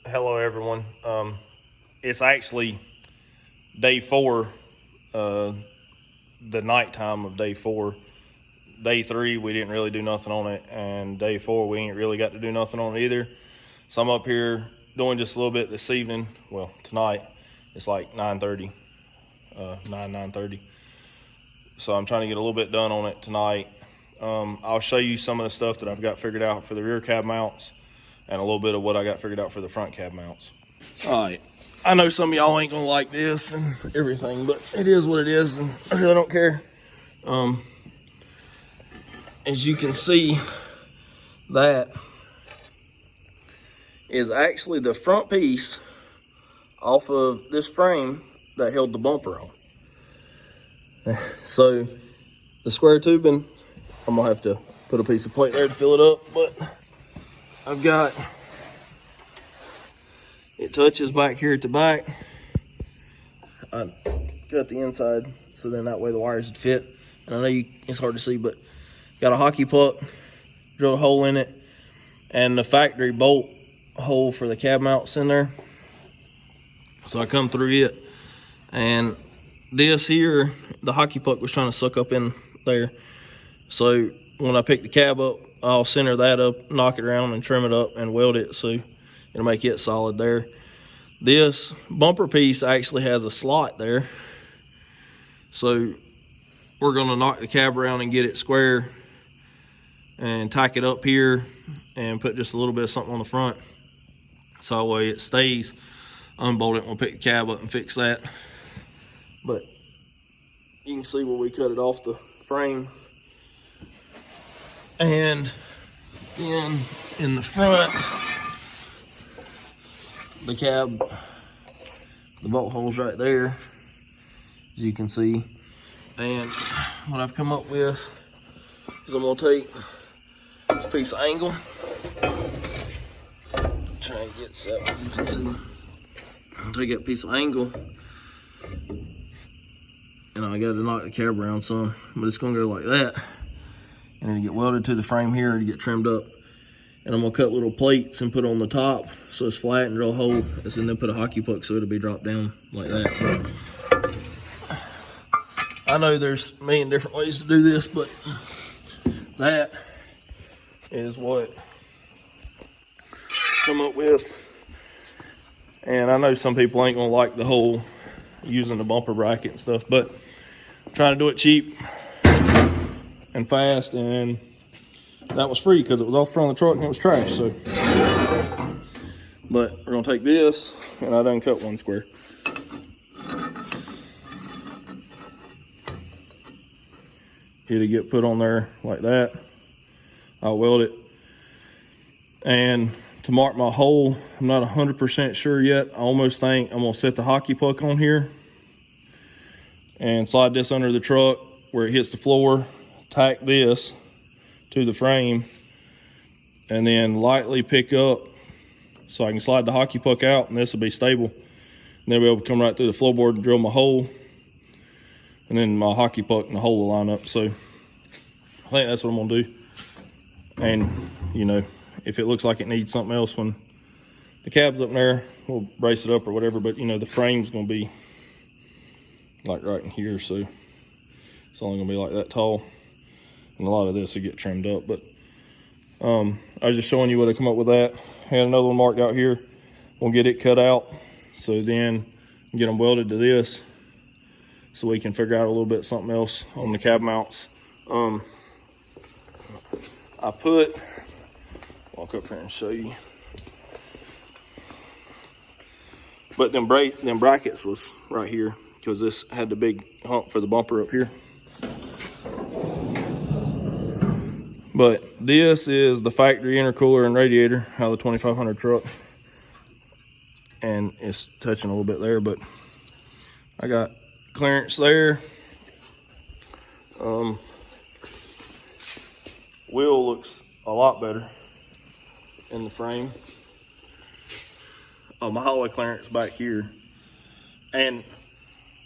Hello, everyone. It's actually day 4, the nighttime of day 4. Day 3, we didn't really do nothing on it, and day 4, we ain't really got to do nothing on it either. So I'm up here doing just a little bit this evening. Well, tonight. It's like 9:30, 9:30. So I'm trying to get a little bit done on it tonight. I'll show you some of the stuff that I've got figured out for the rear cab mounts, and a little bit of what I got figured out for the front cab mounts. All right, I know some of y'all ain't gonna like this and everything, but it is what it is, and I really don't care. As you can see, that is actually the front piece off of this frame that held the bumper on. So the square tubing, I'm gonna have to put a piece of plate there to fill it up, but I've got, it touches back here at the back. I cut the inside so then that way the wires would fit. And I know it's hard to see, but got a hockey puck, drilled a hole in it, and the factory bolt hole for the cab mounts in there. So I come through it, and this here, the hockey puck was trying to suck up in there. So when I pick the cab up, I'll center that up, knock it around and trim it up and weld it so it'll make it solid there. This bumper piece actually has a slot there. So we're gonna knock the cab around and get it square and tack it up here and put just a little bit of something on the front. So that way it stays. Unbolt it and we'll pick the cab up and fix that. But you can see where we cut it off the frame. And then in the front, the cab, the bolt hole's right there, as you can see. And what I've come up with is I'm gonna take this piece of angle, try and get set where you can see. I'll take that piece of angle, and I got to knock the cab around some, but it's gonna go like that. And it'll get welded to the frame here to get trimmed up. And I'm gonna cut little plates and put on the top so it's flat and drill a hole, and then put a hockey puck so it'll be dropped down like that. I know there's a million different ways to do this, but that is what I come up with. And I know some people ain't gonna like the whole using the bumper bracket and stuff, but I'm trying to do it cheap and fast, and that was free because it was off the front of the truck and it was trash. So, but we're gonna take this, and I done cut one square. It'll get put on there like that. I'll weld it, and to mark my hole, I'm not 100% sure yet. I almost think I'm gonna set the hockey puck on here and slide this under the truck where it hits the floor, tack this to the frame, and then lightly pick up so I can slide the hockey puck out, and this will be stable. And then we'll be able to come right through the floorboard and drill my hole, and then my hockey puck and the hole will line up. So I think that's what I'm gonna do. And you know, if it looks like it needs something else when the cab's up there, we'll brace it up or whatever. But you know, the frame's gonna be like right in here, so it's only gonna be like that tall. And a lot of this will get trimmed up, but I was just showing you what I come up with that. I had another one marked out here. We'll get it cut out, so then get them welded to this, so we can figure out a little bit something else on the cab mounts. I put, walk up here and show you. But them brackets was right here because this had the big hump for the bumper up here. But this is the factory intercooler and radiator out of the 2500 truck. And it's touching a little bit there, but I got clearance there. Wheel looks a lot better in the frame. My hallway clearance back here. And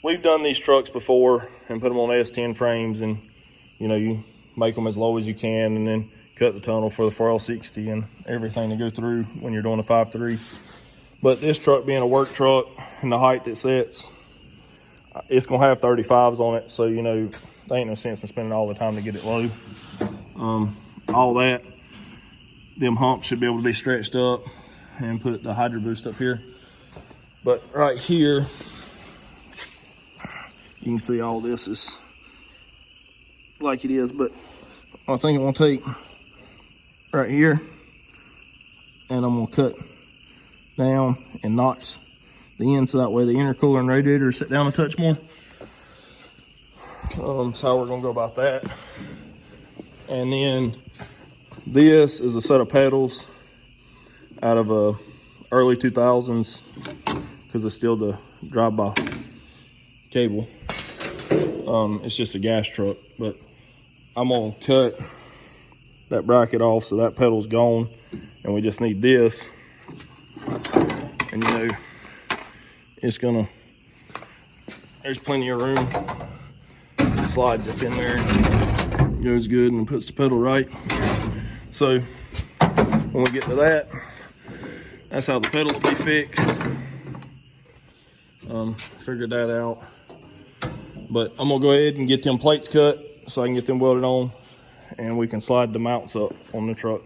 we've done these trucks before and put them on S10 frames, and you know, you make them as low as you can and then cut the tunnel for the 4L60 and everything to go through when you're doing a 5.3. But this truck being a work truck and the height it sets, it's gonna have 35s on it. So, you know, there ain't no sense in spending all the time to get it low. All that, them humps should be able to be stretched up, and put the Hydro Boost up here. But right here, you can see all this is like it is, but I think I'm gonna take right here and I'm gonna cut down and notch the end so that way the intercooler and radiator sit down a touch more. So how we're gonna go about that. And then this is a set of pedals out of a early 2000s, because it's still the drive-by cable. It's just a gas truck, but I'm gonna cut that bracket off so that pedal's gone, and we just need this. And you know, it's gonna, there's plenty of room. It slides up in there, goes good, and puts the pedal right. So when we get to that, that's how the pedal will be fixed. Figured that out. But I'm gonna go ahead and get them plates cut so I can get them welded on, and we can slide the mounts up on the truck.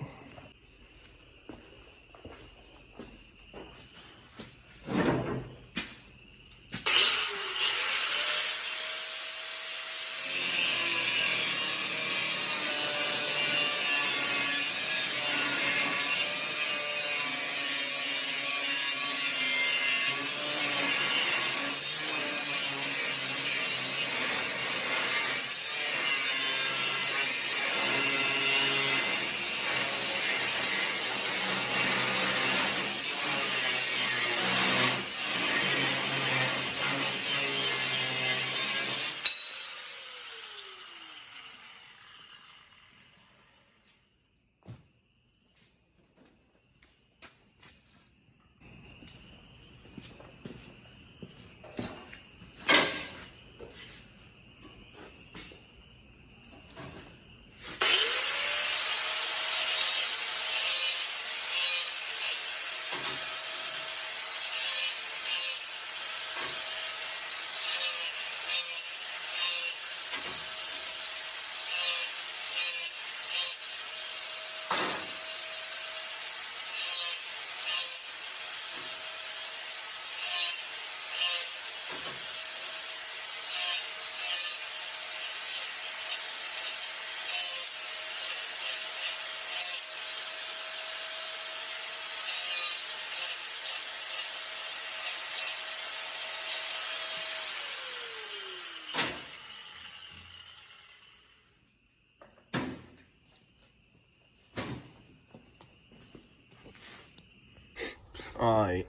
All right,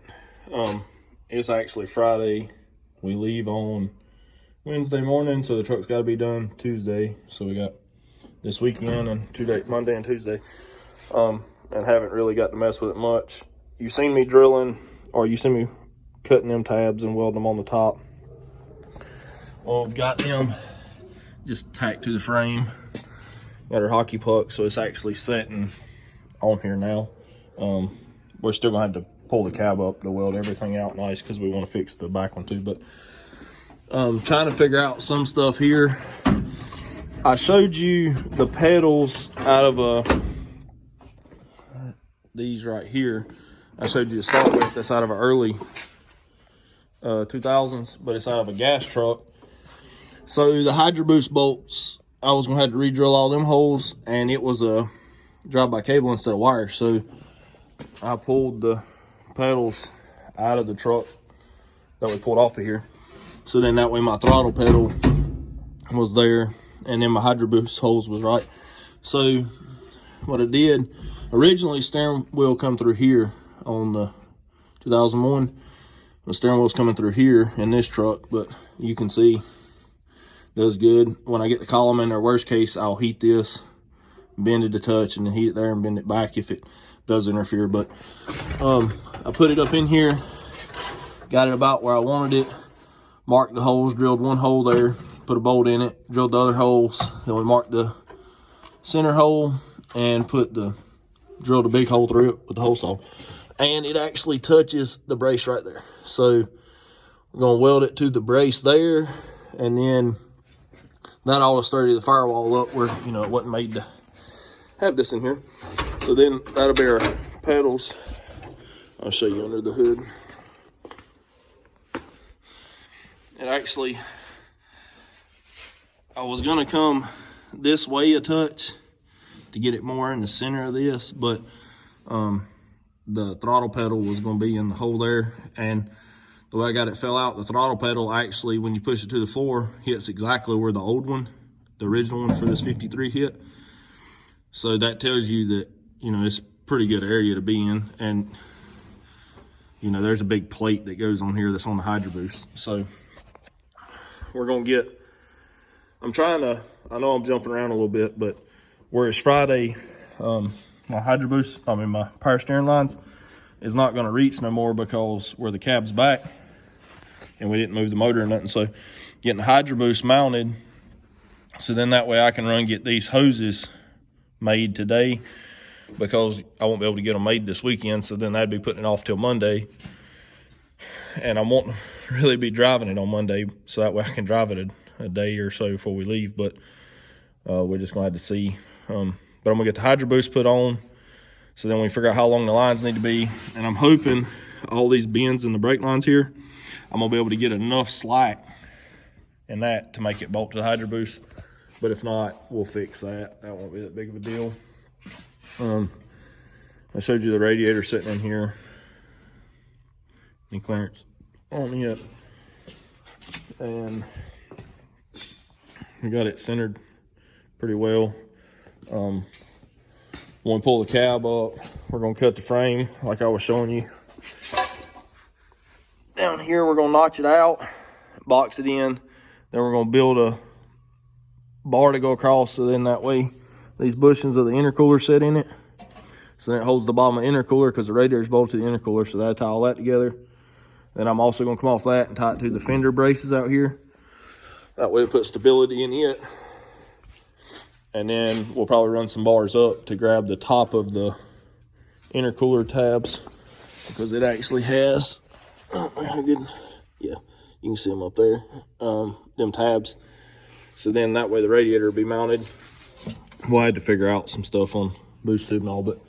it's actually Friday. We leave on Wednesday morning, so the truck's got to be done Tuesday. So we got this weekend and 2 days, Monday and Tuesday, and haven't really got to mess with it much. You've seen me drilling, or you seen me cutting them tabs and welding them on the top. Well, I've got them just tacked to the frame. Got our hockey puck, so it's actually setting on here now. We're still gonna have to pull the cab up to weld everything out nice, because we want to fix the back one too. But trying to figure out some stuff here. I showed you the pedals out of these right here. I showed you to start with. That's out of an early 2000s, but it's out of a gas truck. So the Hydro Boost bolts, I was gonna have to re-drill all them holes, and it was a drive-by cable instead of wire. So I pulled the pedals out of the truck that we pulled off of here. So then that way my throttle pedal was there, and then my Hydro Boost holes was right. So what I did, originally steering wheel come through here on the 2001. The steering wheel's coming through here in this truck, but you can see does good. When I get the column in there, worst case, I'll heat this, bend it a touch, and then heat it there and bend it back if it does interfere. But I put it up in here, got it about where I wanted it, marked the holes, drilled one hole there, put a bolt in it, drilled the other holes, then we marked the center hole and drilled a big hole through it with the hole saw. and it actually touches the brace right there. So we're gonna weld it to the brace there, and then that ought to sturdy the firewall up where, you know, it wasn't made to have this in here. So then that'll be our pedals. I'll show you under the hood. It actually, I was gonna come this way a touch to get it more in the center of this, but the throttle pedal was gonna be in the hole there, and the way I got it fell out, the throttle pedal actually, when you push it to the floor, hits exactly where the old one, the original one for this 53 hit. So that tells you that, you know, it's a pretty good area to be in, and you know, there's a big plate that goes on here that's on the Hydro Boost. So we're gonna get, I'm trying to, I know I'm jumping around a little bit, but where it's Friday, my Hydro Boost, my power steering lines is not gonna reach no more because where the cab's back and we didn't move the motor or nothing. So getting the Hydro Boost mounted, so then that way I can get these hoses made today, because I won't be able to get them made this weekend. So then I'd be putting it off till Monday, and I won't really be driving it on Monday, so that way I can drive it a day or so before we leave. But we're just gonna have to see. But I'm gonna get the Hydro Boost put on, so then we figure out how long the lines need to be. And I'm hoping all these bends in the brake lines here, I'm gonna be able to get enough slack in that to make it bolt to the Hydro Boost. But if not, we'll fix that. That won't be that big of a deal. I showed you the radiator sitting in here. Any clearance on it. And we got it centered pretty well. When we pull the cab up, we're gonna cut the frame like I was showing you. Down here, we're gonna notch it out, box it in, then we're gonna build a bar to go across, so then that way these bushings of the intercooler sit in it. So then it holds the bottom of the intercooler, because the radiator is bolted to the intercooler, so that'll tie all that together. Then I'm also gonna come off that and tie it to the fender braces out here. That way it puts stability in it. And then we'll probably run some bars up to grab the top of the intercooler tabs, because it actually has, how good, yeah, you can see them up there, them tabs. So then that way the radiator will be mounted. We'll have to figure out some stuff on boost tube and all, but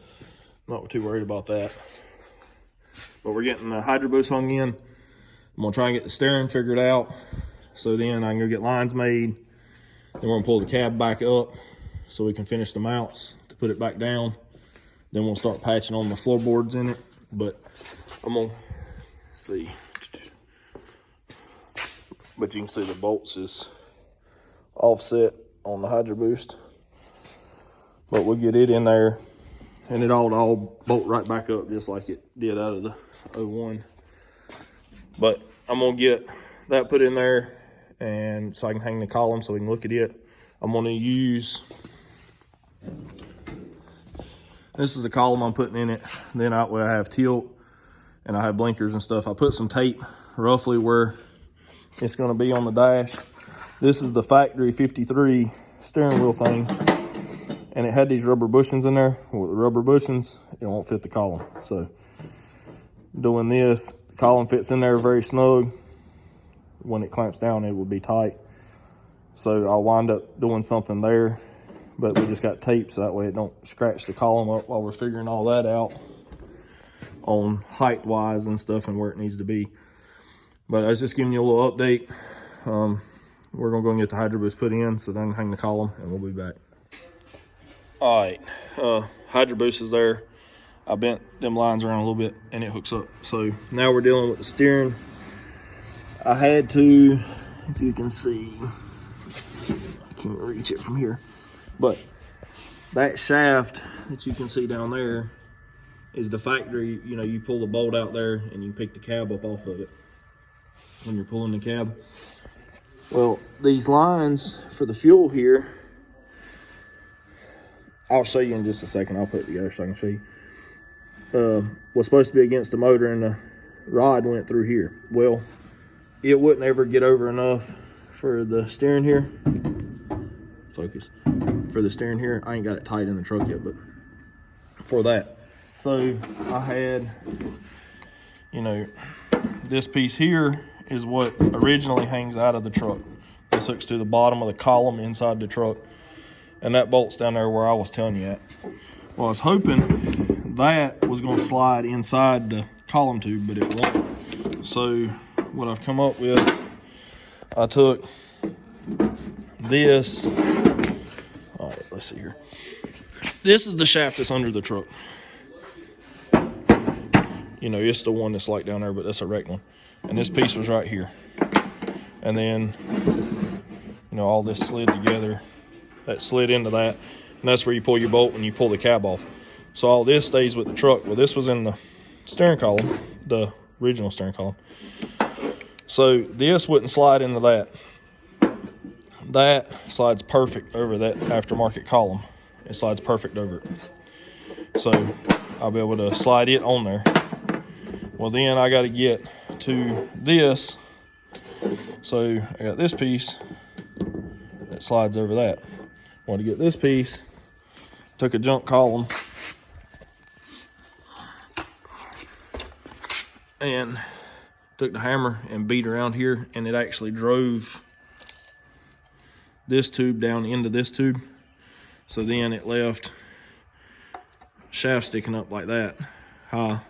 not too worried about that. But we're getting the Hydro Boost hung in. I'm gonna try and get the steering figured out, so then I can go get lines made. Then we're gonna pull the cab back up so we can finish the mounts to put it back down. Then we'll start patching on the floorboards in it. But I'm gonna see. But you can see the bolts is offset on the Hydro Boost. But we'll get it in there, and it all bolt right back up just like it did out of the 01. But I'm gonna get that put in there, and so I can hang the column so we can look at it. I'm gonna use, this is a column I'm putting in it. Then out where I have tilt and I have blinkers and stuff, I put some tape roughly where it's gonna be on the dash. This is the factory 53 steering wheel thing, and it had these rubber bushings in there. With the rubber bushings, it won't fit the column. So doing this, the column fits in there very snug. When it clamps down, it will be tight. So I'll wind up doing something there, but we just got tape so that way it don't scratch the column up while we're figuring all that out on height wise and stuff and where it needs to be. But I was just giving you a little update. We're gonna go and get the Hydro Boost put in, so then hang the column and we'll be back. All right, Hydro Boost is there. I bent them lines around a little bit and it hooks up. So now we're dealing with the steering. I had to, if you can see, I can't reach it from here, but that shaft that you can see down there is the factory. You know, you pull the bolt out there and you pick the cab up off of it when you're pulling the cab. Well, these lines for the fuel here, I'll show you in just a second. I'll put it together so I can show you. Was supposed to be against the motor, and the rod went through here. Well, it wouldn't ever get over enough for the steering here. Focus. For the steering here, I ain't got it tight in the truck yet, but for that. So I had, you know, this piece here is what originally hangs out of the truck. This hooks to the bottom of the column inside the truck, and that bolts down there where I was telling you at. Well, I was hoping that was going to slide inside the column tube, but it won't. So what I've come up with, I took this. All right, let's see here. This is the shaft that's under the truck. You know, it's the one that's like down there, but that's a wrecked one. And this piece was right here. And then, you know, all this slid together. That slid into that. And that's where you pull your bolt when you pull the cab off. So all this stays with the truck. Well, this was in the steering column, the original steering column. So this wouldn't slide into that. That slides perfect over that aftermarket column. It slides perfect over it. So I'll be able to slide it on there. Well, then I got to get to this. So I got this piece that slides over that. Want to get this piece, took a junk column and took the hammer and beat around here, and it actually drove this tube down into this tube. So then it left shaft sticking up like that high,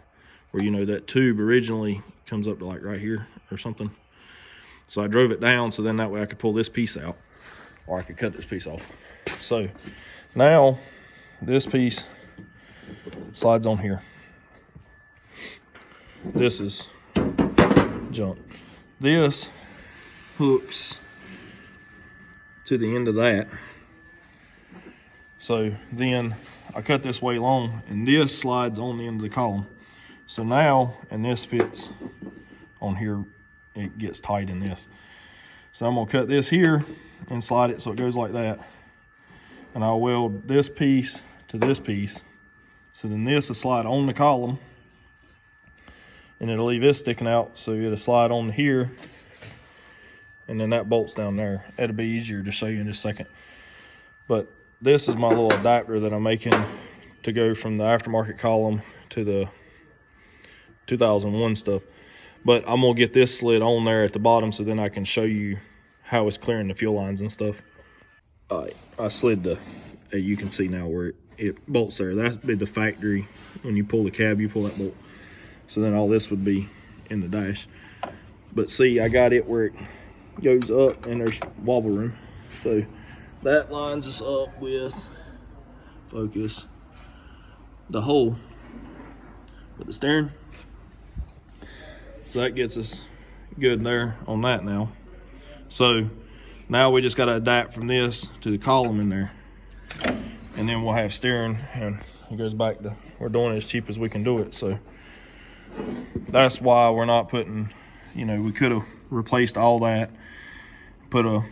where, you know, that tube originally comes up to like right here or something. So I drove it down so then that way I could pull this piece out, or I could cut this piece off. So now this piece slides on here. This is junk. This hooks to the end of that. So then I cut this way long, and this slides on the end of the column. So now, and this fits on here, it gets tight in this. So I'm gonna cut this here and slide it so it goes like that. And I'll weld this piece to this piece. So then this will slide on the column, and it'll leave this sticking out, so it'll slide on here, and then that bolts down there. It'll be easier to show you in just a second. But this is my little adapter that I'm making to go from the aftermarket column to the 2001 stuff. But I'm gonna get this slid on there at the bottom so then I can show you how it's clearing the fuel lines and stuff. I slid the, you can see now where it bolts there. That'd be the factory. When you pull the cab, you pull that bolt. So then all this would be in the dash. But see, I got it where it goes up and there's wobble room. So that lines us up with, focus, the hole with the steering. So that gets us good there on that now. So now we just got to adapt from this to the column in there. And then we'll have steering, and it goes back to, we're doing it as cheap as we can do it. So that's why we're not putting, you know, we could have replaced all that, put a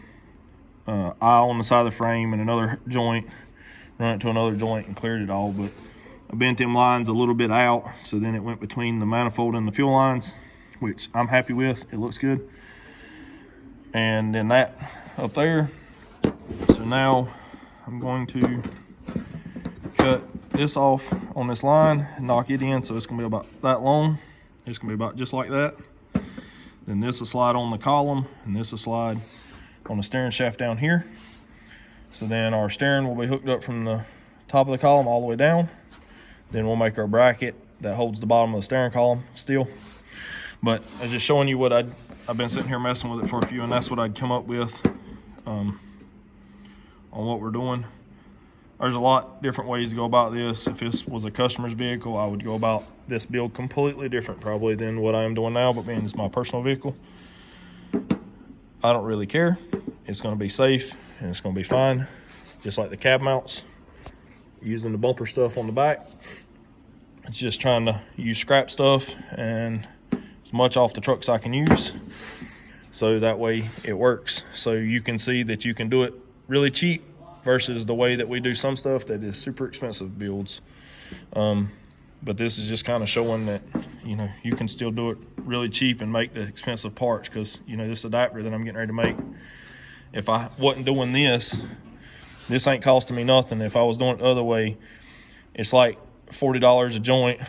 eye on the side of the frame and another joint, run it to another joint and cleared it all. But I bent them lines a little bit out, so then it went between the manifold and the fuel lines, which I'm happy with. It looks good. And then that up there. So now I'm going to cut this off on this line and knock it in, so it's gonna be about that long. It's gonna be about just like that. Then this will slide on the column, and this will slide on the steering shaft down here. So then our steering will be hooked up from the top of the column all the way down. Then we'll make our bracket that holds the bottom of the steering column still. But I was just showing you what I've been sitting here messing with it for a few, and that's what I'd come up with on what we're doing. There's a lot different ways to go about this. If this was a customer's vehicle, I would go about this build completely different probably than what I am doing now, but being it's my personal vehicle, I don't really care. It's gonna be safe and it's gonna be fine. Just like the cab mounts, using the bumper stuff on the back. It's just trying to use scrap stuff and as much off the trucks I can use, so that way it works. So you can see that you can do it really cheap versus the way that we do some stuff that is super expensive builds. But this is just kind of showing that, you know, you can still do it really cheap and make the expensive parts, because, you know, this adapter that I'm getting ready to make, if I wasn't doing this ain't costing me nothing. If I was doing it the other way, it's like $40 a joint.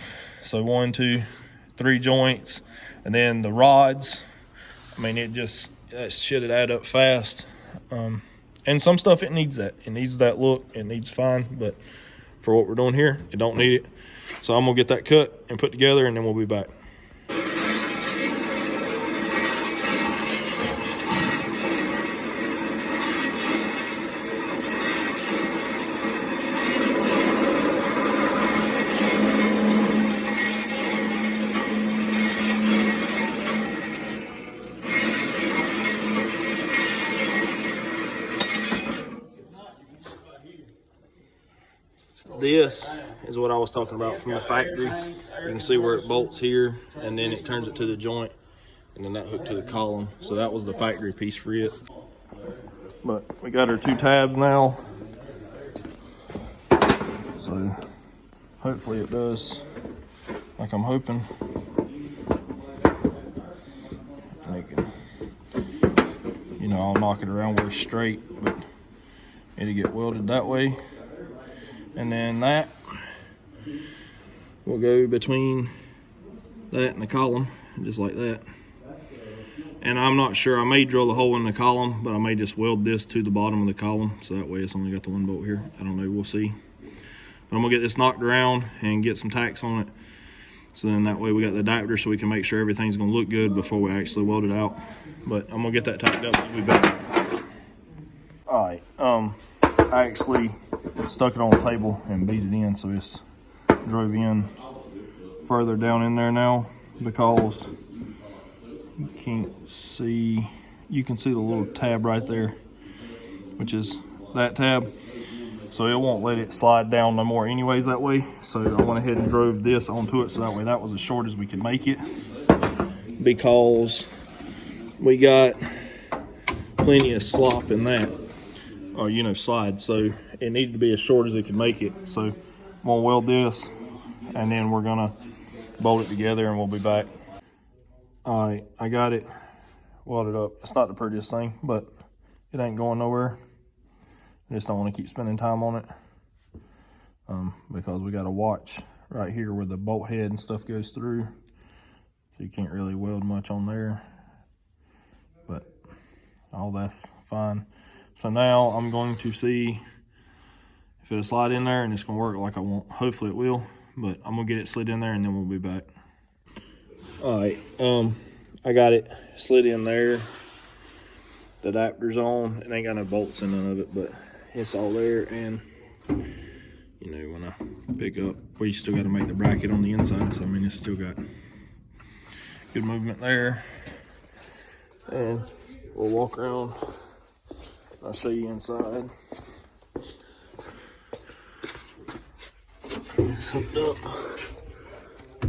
So 1, 2, 3 joints. And then the rods, I mean, that shit'd add up fast. And some stuff, it needs that look, it needs fine, but for what we're doing here, it don't need it. So I'm gonna get that cut and put together, and then we'll be back. This is what I was talking about from the factory. You can see where it bolts here, and then it turns it to the joint, and then that hook to the column. So that was the factory piece for it. But we got our 2 tabs now. So hopefully it does like I'm hoping. You know, I'll knock it around where it's straight, but it'll get welded that way. And then that will go between that and the column, just like that. And I'm not sure, I may drill a hole in the column, but I may just weld this to the bottom of the column, so that way it's only got the 1 bolt here. I don't know, we'll see. But I'm gonna get this knocked around and get some tacks on it, so then that way we got the adapter so we can make sure everything's gonna look good before we actually weld it out. But I'm gonna get that tacked up and we'll be back. All right, I actually stuck it on the table and beat it in, so it's drove in further down in there now, because you can't see, you can see the little tab right there, which is that tab, so it won't let it slide down no more anyways that way. So I went ahead and drove this onto it, so that way that was as short as we could make it, because we got plenty of slop in that, or you know, slide, so it needed to be as short as it could make it. So I'm gonna weld this, and then we're gonna bolt it together, and we'll be back. All right, I got it welded up. It's not the prettiest thing, but it ain't going nowhere. I just don't want to keep spending time on it, because we got a watch right here where the bolt head and stuff goes through, so you can't really weld much on there, but all that's fine. So now I'm going to see if it'll slide in there and it's gonna work like I want. Hopefully it will, but I'm gonna get it slid in there and then we'll be back. All right, I got it slid in there. The adapter's on. It ain't got no bolts in none of it, but it's all there. And you know, when I pick up, we still got to make the bracket on the inside, so I mean, it's still got good movement there. And we'll walk around. I'll show you inside. It's hooked up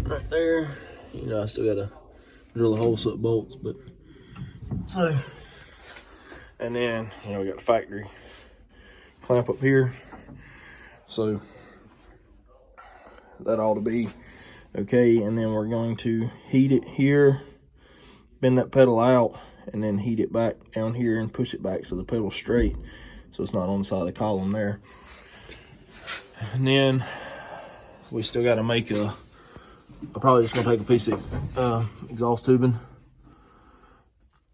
right there. You know, I still gotta drill a hole so it bolts, but so. And then, you know, we got the factory clamp up here, so that ought to be okay. And then we're going to heat it here, bend that pedal out, and then heat it back down here and push it back so the pedal's straight, so it's not on the side of the column there. And then we still got to make I'm probably just gonna take a piece of exhaust tubing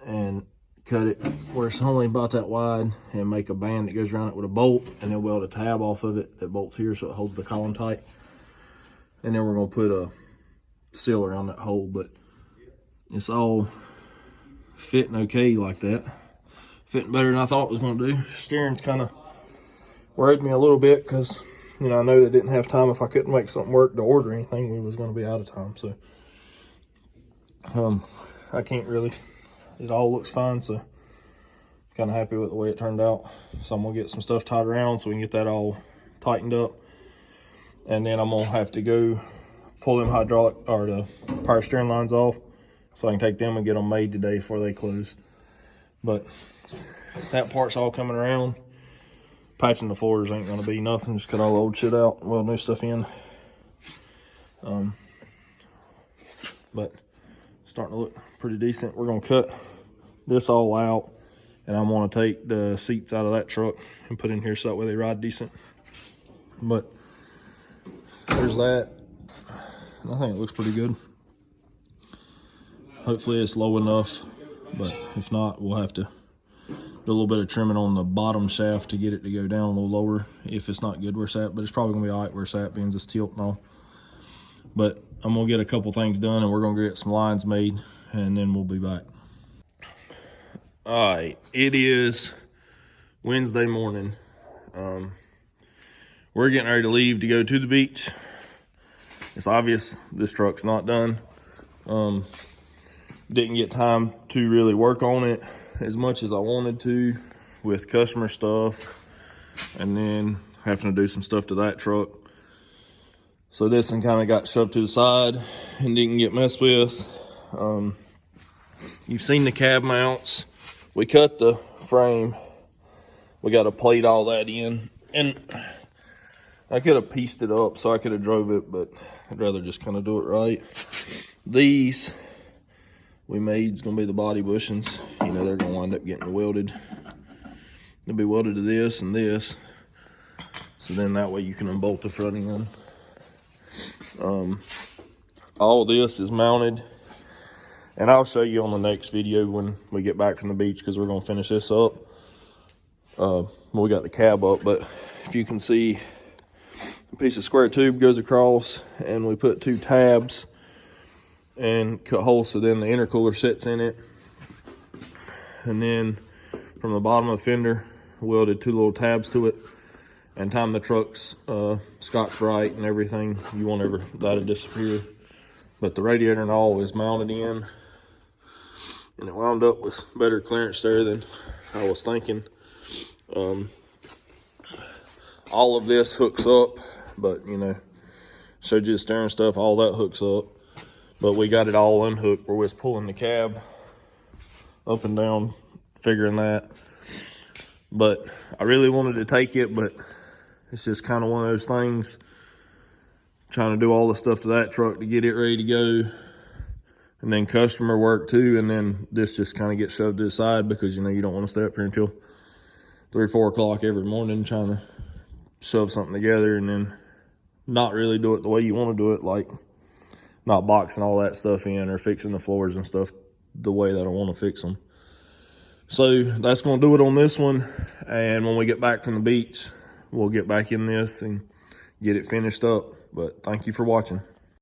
and cut it where it's only about that wide, and make a band that goes around it with a bolt, and then weld a tab off of it that bolts here so it holds the column tight. And then we're gonna put a seal around that hole, but it's all fitting okay like that. Fitting better than I thought it was gonna do. Steering's kind of worried me a little bit, because you know, I know they didn't have time. If I couldn't make something work to order anything, we was gonna be out of time. So I can't really, it all looks fine, so kind of happy with the way it turned out. So I'm gonna get some stuff tied around so we can get that all tightened up, and then I'm gonna have to go pull them hydraulic or the power steering lines off so I can take them and get them made today before they close. But that part's all coming around. Patching the floors ain't gonna be nothing, just cut all the old shit out, weld new stuff in. But starting to look pretty decent. We're gonna cut this all out, and I'm gonna take the seats out of that truck and put in here so that way they ride decent. But there's that. I think it looks pretty good. Hopefully it's low enough, but if not, we'll have to do a little bit of trimming on the bottom shaft to get it to go down a little lower if it's not good where it's at, but it's probably gonna be all right where it's at, being this tilt and all. But I'm gonna get a couple things done and we're gonna get some lines made and then we'll be back. All right, it is Wednesday morning. We're getting ready to leave to go to the beach. It's obvious this truck's not done. Didn't get time to really work on it as much as I wanted to with customer stuff and then having to do some stuff to that truck. So this one kind of got shoved to the side and didn't get messed with. You've seen the cab mounts. We cut the frame. We got to plate all that in. And I could have pieced it up so I could have drove it, but I'd rather just kind of do it right. These we made is going to be the body bushings. You know, they're going to wind up getting welded. They'll be welded to this and this. So then that way you can unbolt the front end. All this is mounted. And I'll show you on the next video when we get back from the beach because we're going to finish this up. We got the cab up, but if you can see, a piece of square tube goes across and we put 2 tabs and cut holes so then the intercooler sits in it. And then from the bottom of the fender, welded 2 little tabs to it and timed the truck's Scotch-Brite and everything. You won't ever let it disappear. But the radiator and all is mounted in, and it wound up with better clearance there than I was thinking. All of this hooks up, but you know, showed you the steering stuff, all that hooks up. But we got it all unhooked where we was pulling the cab up and down, figuring that. But I really wanted to take it, but it's just kind of one of those things. Trying to do all the stuff to that truck to get it ready to go. And then customer work too. And then this just kind of gets shoved to the side because, you know, you don't want to stay up here until 3 or 4 o'clock every morning trying to shove something together and then not really do it the way you want to do it, like not boxing all that stuff in or fixing the floors and stuff the way that I want to fix them. So that's going to do it on this one. And when we get back from the beach, we'll get back in this and get it finished up. But thank you for watching.